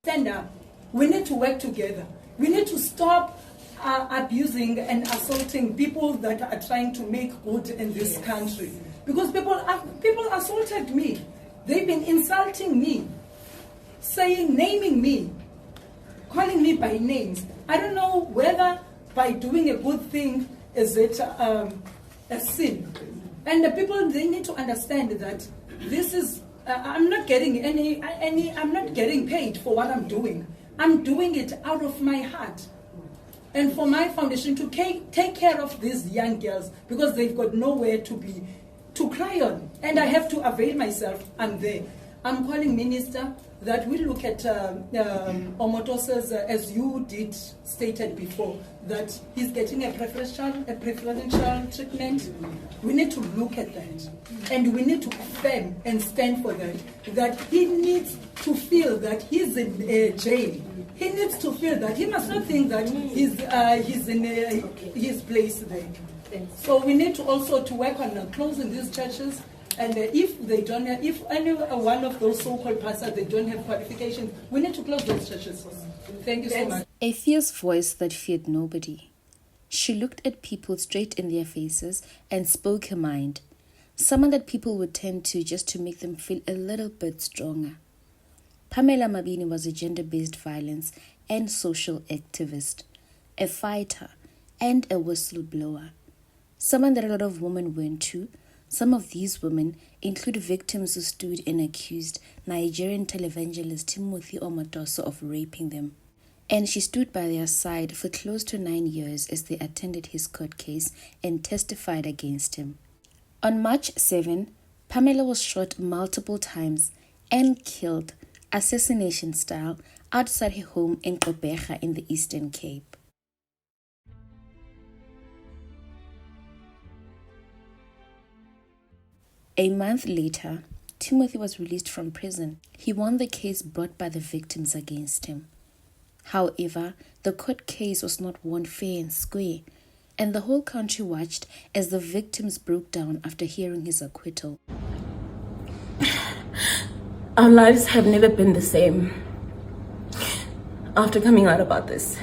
Stand up. We need to work together. We need to stop abusing and assaulting people that are trying to make good in this country. Because people assaulted me. They've been insulting me, naming me, calling me by names. I don't know whether by doing a good thing is it a sin. And the people, they need to understand that this is, I'm not getting I'm not getting paid for what I'm doing. I'm doing it out of my heart. And for my foundation to take care of these young girls, because they've got nowhere to cry on. And I have to avail myself. I'm there. I'm calling Minister that we look at Omotoso's, as you did stated before, that he's getting a preferential treatment. We need to look at that. And we need to affirm and stand for that. That he needs to feel that he's in jail. He needs to feel that. He must not think that he's in his place there. So we need to also to work on closing these churches. And if any one of those so-called pastors, they don't have qualifications, we need to close those churches. Thank you so much. A fierce voice that feared nobody. She looked at people straight in their faces and spoke her mind. Someone that people would turn to just to make them feel a little bit stronger. Pamela Mabini was a gender-based violence and social activist, a fighter, and a whistleblower. Someone that a lot of women went to. Some of these women include victims who stood and accused Nigerian televangelist Timothy Omotoso of raping them. And she stood by their side for close to 9 years as they attended his court case and testified against him. On March 7, Pamela was shot multiple times and killed, assassination style, outside her home in Gqeberha in the Eastern Cape. A month later, Timothy was released from prison. He won the case brought by the victims against him. However, the court case was not won fair and square, and the whole country watched as the victims broke down after hearing his acquittal. Our lives have never been the same after coming out about this.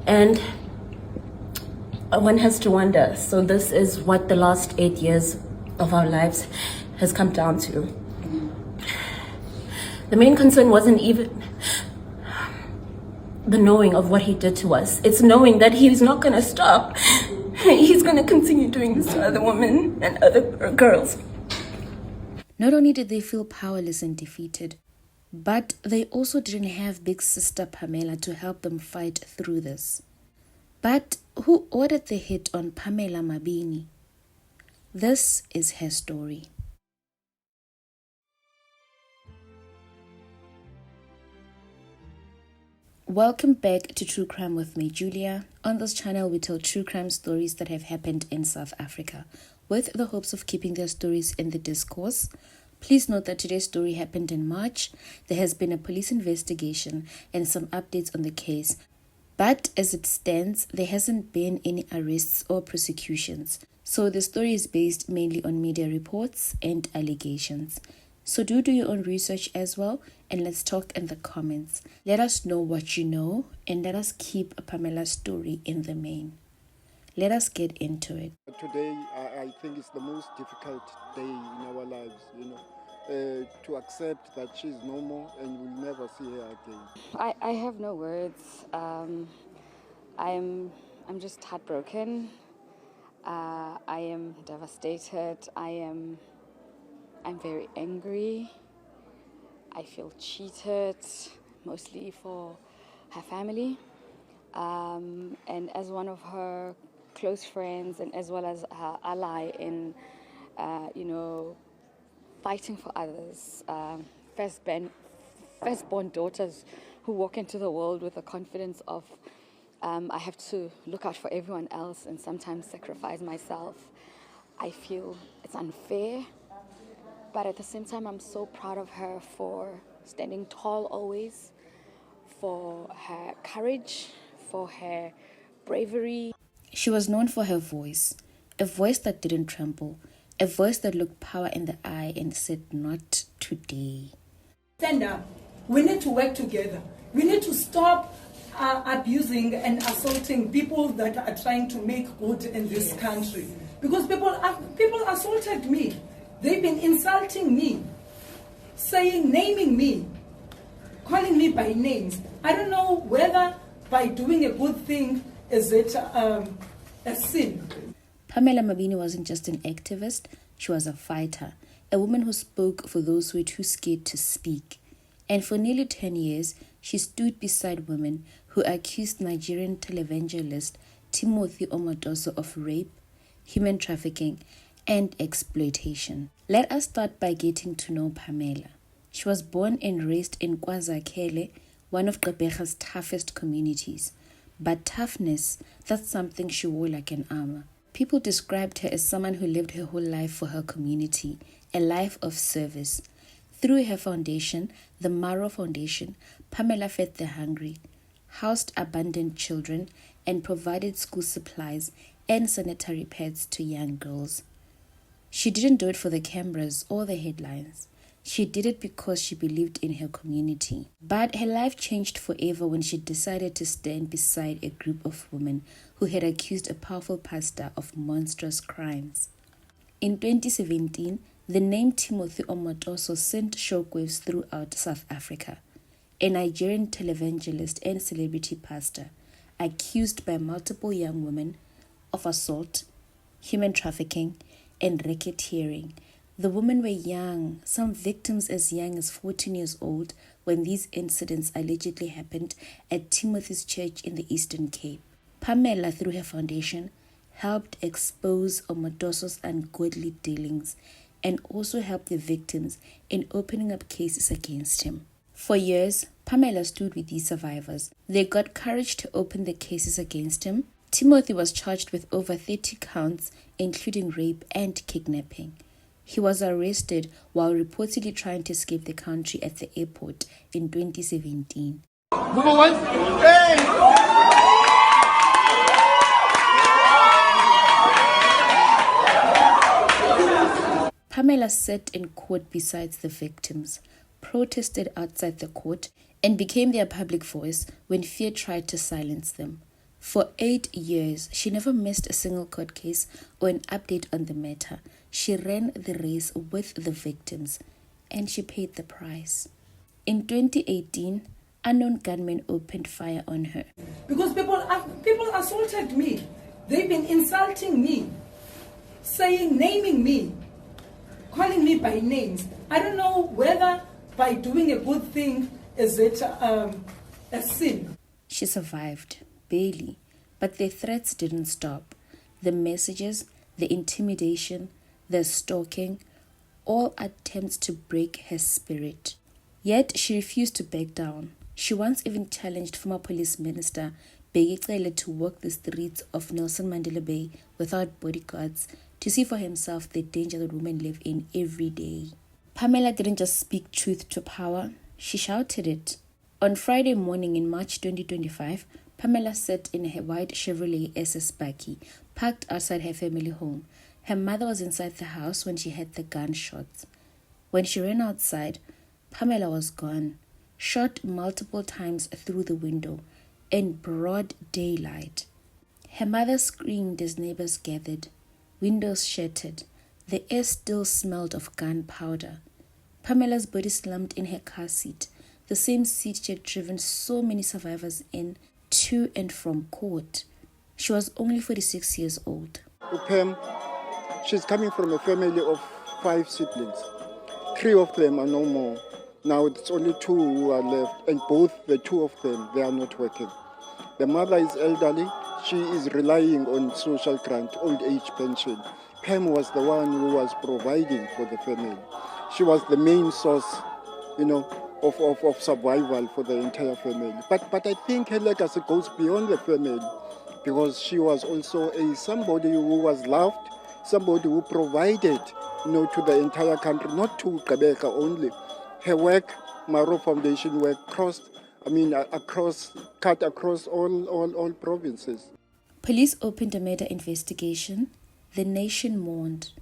And one has to wonder, so this is what the last 8 years of our lives has come down to. The main concern wasn't even the knowing of what he did to us. It's knowing that he's not going to stop. He's going to continue doing this to other women and other girls. Not only did they feel powerless and defeated, but they also didn't have big sister Pamela to help them fight through this. But who ordered the hit on Pamela Mabini? This is her story. Welcome back to True Crime with me, Julia. On this channel, we tell true crime stories that have happened in South Africa, with the hopes of keeping their stories in the discourse. Please note that today's story happened in March. There has been a police investigation and some updates on the case. But as it stands, there hasn't been any arrests or prosecutions. So the story is based mainly on media reports and allegations. So do your own research as well, and let's talk in the comments. Let us know what you know, and let us keep Pamela's story in the main. Let us get into it. Today, I think it's the most difficult day in our lives, to accept that she's no more and we'll never see her again. I have no words. I'm just heartbroken. I am devastated. I'm very angry. I feel cheated, mostly for her family. And as one of her close friends and as well as her ally in, fighting for others, firstborn daughters who walk into the world with the confidence of I have to look out for everyone else and sometimes sacrifice myself. I feel it's unfair, but at the same time, I'm so proud of her for standing tall always, for her courage, for her bravery. She was known for her voice, a voice that didn't tremble, a voice that looked power in the eye and said, "Not today." Stand up. We need to work together. We need to stop abusing and assaulting people that are trying to make good in this country. Because people assaulted me. They've been insulting me, naming me, calling me by names. I don't know whether by doing a good thing is it a sin. Pamela Mabini wasn't just an activist, she was a fighter, a woman who spoke for those who were too scared to speak. And for nearly 10 years, she stood beside women who accused Nigerian televangelist Timothy Omotoso of rape, human trafficking, and exploitation. Let us start by getting to know Pamela. She was born and raised in KwaZulu, one of Gqeberha's toughest communities. But toughness, that's something she wore like an armor. People described her as someone who lived her whole life for her community, a life of service. Through her foundation, the Maro Foundation, Pamela fed the hungry, housed abandoned children, and provided school supplies and sanitary pads to young girls. She didn't do it for the cameras or the headlines. She did it because she believed in her community. But her life changed forever when she decided to stand beside a group of women who had accused a powerful pastor of monstrous crimes. In 2017, the name Timothy Omotoso sent shockwaves throughout South Africa. A Nigerian televangelist and celebrity pastor, accused by multiple young women of assault, human trafficking, and racketeering. The women were young, some victims as young as 14 years old when these incidents allegedly happened at Timothy's church in the Eastern Cape. Pamela, through her foundation, helped expose Omotoso's ungodly dealings and also helped the victims in opening up cases against him. For years, Pamela stood with these survivors. They got courage to open the cases against him. Timothy was charged with over 30 counts, including rape and kidnapping. He was arrested while reportedly trying to escape the country at the airport in 2017. Pamela sat in court beside the victims, protested outside the court, and became their public voice when fear tried to silence them. For 8 years, she never missed a single court case or an update on the matter. She ran the race with the victims, and she paid the price. In 2018, unknown gunmen opened fire on her. Because people assaulted me. They've been insulting me, naming me, calling me by names. I don't know whether by doing a good thing is it a sin. She survived, barely, but the threats didn't stop. The messages, the intimidation, the stalking, all attempts to break her spirit. Yet she refused to back down. She once even challenged former police minister Gqeberha to walk the streets of Nelson Mandela Bay without bodyguards to see for himself the danger that women live in every day. Pamela didn't just speak truth to power, she shouted it. On Friday morning in March 2025, Pamela sat in her white Chevrolet SS Bakkie, parked outside her family home. Her mother was inside the house when she heard the gunshots. When she ran outside, Pamela was gone, shot multiple times through the window in broad daylight. Her mother screamed as neighbors gathered, windows shattered. The air still smelled of gunpowder. Pamela's body slumped in her car seat, the same seat she had driven so many survivors in to and from court. She was only 46 years old. Pam, she's coming from a family of 5 siblings. 3 of them are no more. Now it's only 2 who are left, and the 2 of them, they are not working. The mother is elderly. She is relying on social grant, old age pension. Pam was the one who was providing for the family. She was the main source, of survival for the entire family. But I think her legacy goes beyond the family, because she was also somebody who was loved, somebody who provided, to the entire country, not to Gqeberha only. Her work, Maro Foundation work, cut across all provinces. Police opened a murder investigation. The nation mourned.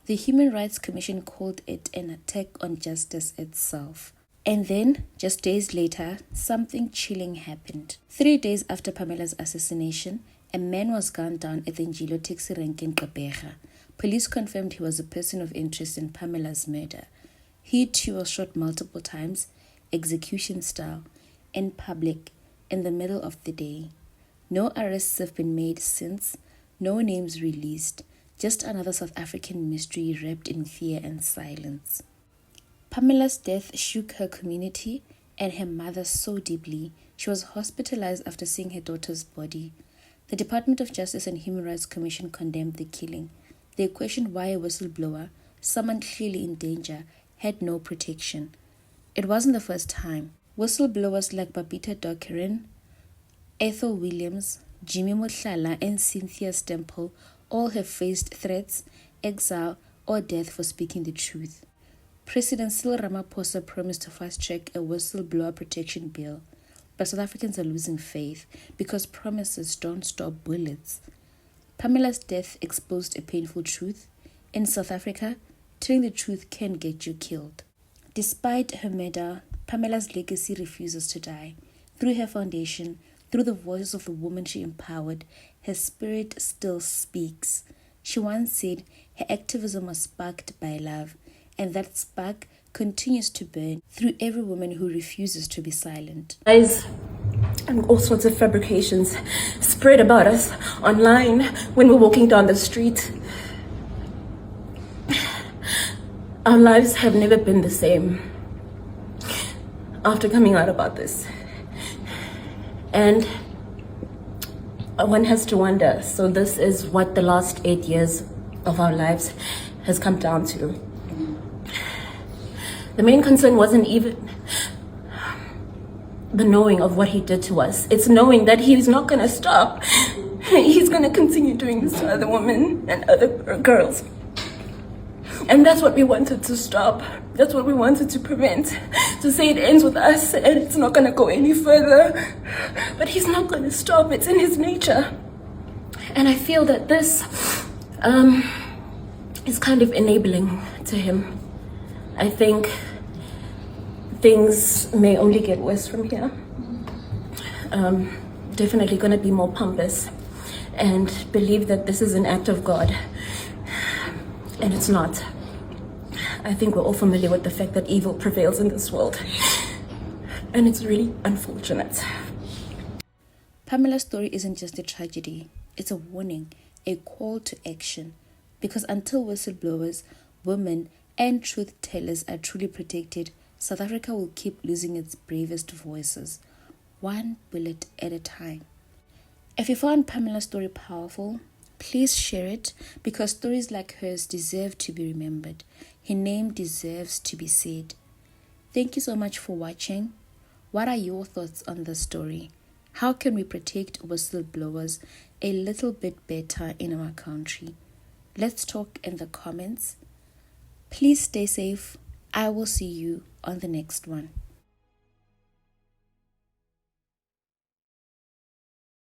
The Human Rights Commission called it an attack on justice itself. And then, just days later, something chilling happened. 3 days after Pamela's assassination, a man was gunned down at the Njilo taxi rank in Gqeberha. Police confirmed he was a person of interest in Pamela's murder. He too was shot multiple times, execution style, in public, in the middle of the day. No arrests have been made since, no names released, just another South African mystery wrapped in fear and silence. Pamela's death shook her community and her mother so deeply, she was hospitalized after seeing her daughter's body. The Department of Justice and Human Rights Commission condemned the killing. They questioned why a whistleblower, someone clearly in danger, had no protection. It wasn't the first time. Whistleblowers like Babita Dokerin, Ethel Williams, Jimmy Mohlala, and Cynthia Stemple all have faced threats, exile, or death for speaking the truth. President Cyril Ramaphosa promised to fast-track a whistleblower protection bill, but South Africans are losing faith because promises don't stop bullets. Pamela's death exposed a painful truth. In South Africa, telling the truth can get you killed. Despite her murder, Pamela's legacy refuses to die. Through her foundation, through the voices of the women she empowered, her spirit still speaks. She once said her activism was sparked by love, and that spark continues to burn through every woman who refuses to be silent. Lies and all sorts of fabrications spread about us online when we're walking down the street. Our lives have never been the same after coming out about this. And one has to wonder, so this is what the last 8 years of our lives has come down to. The main concern wasn't even the knowing of what he did to us. It's knowing that he's not going to stop. He's going to continue doing this to other women and other girls. And that's what we wanted to stop. That's what we wanted to prevent. To say it ends with us and it's not going to go any further. But he's not going to stop. It's in his nature. And I feel that this is kind of enabling to him. I think things may only get worse from here. Definitely going to be more pompous and believe that this is an act of God. And it's not. I think we're all familiar with the fact that evil prevails in this world. And it's really unfortunate. Pamela's story isn't just a tragedy. It's a warning, a call to action. Because until whistleblowers, women, and truth tellers are truly protected, South Africa will keep losing its bravest voices, one bullet at a time. If you found Pamela's story powerful, please share it, because stories like hers deserve to be remembered. Her name deserves to be said. Thank you so much for watching. What are your thoughts on this story? How can we protect whistleblowers a little bit better in our country? Let's talk in the comments. Please stay safe. I will see you on the next one.